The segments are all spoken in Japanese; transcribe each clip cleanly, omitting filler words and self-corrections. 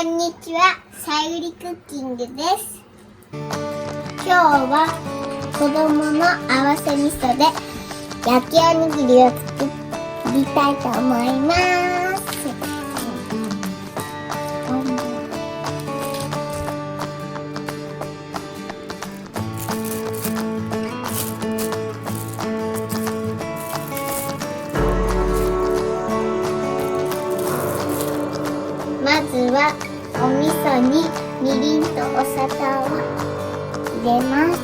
こんにちは、さゆりクッキングです。今日は子供の合わせ味噌で焼きおにぎりを作りたいと思います。まずはお味噌にみりんとお砂糖を入れます。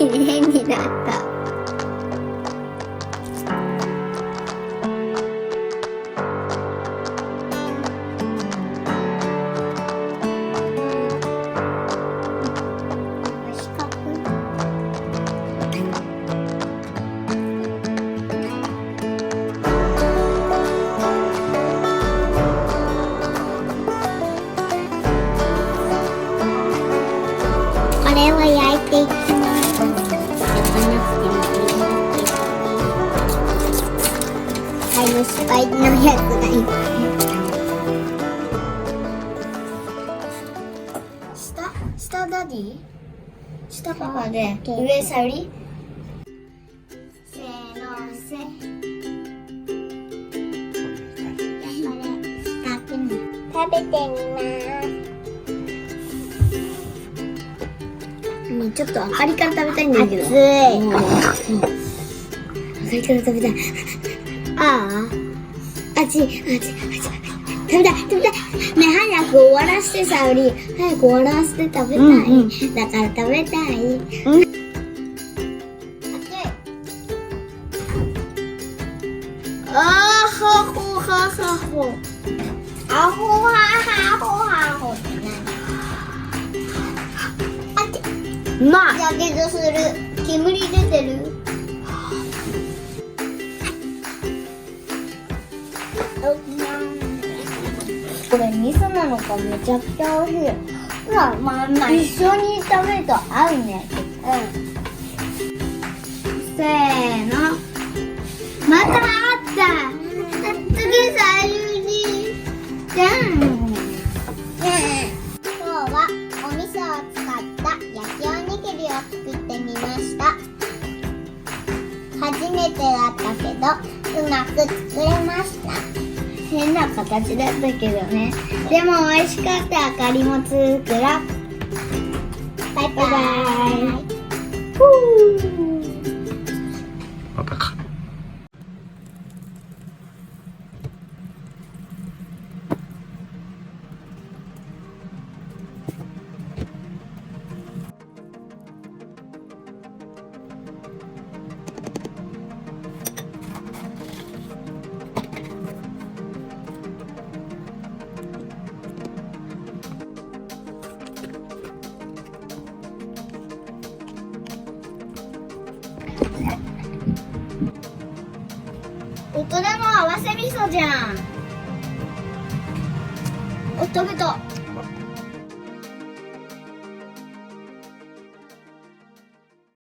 変になった。これを焼いていきます。失敗のやつがいっぱい。下ダディ？下パパで上さゆり？せーのせ。食べてみます。ちょっとあかりから食べたいんだけど。熱い。あかりから食べたい。あち。食べたい。ね、早く終わらせてさゆり。早く終わらせて食べたい。だから食べたい。あほほははほ。あほははほはほって何？まあ。やけどする。煙出てる。これ味噌なのかめちゃくちゃ美味しい。一緒に食べると合うね。せーの。またあった。次さゆり。じゃん。今日はお味噌を使った焼きおにぎりを作ってみました。初めてだったけどうまく作れました。変な形だったけどね。でも美味しかった。あかりも作ろう。バイバイ。またか。それも合わせ味噌じゃん。お、食べた。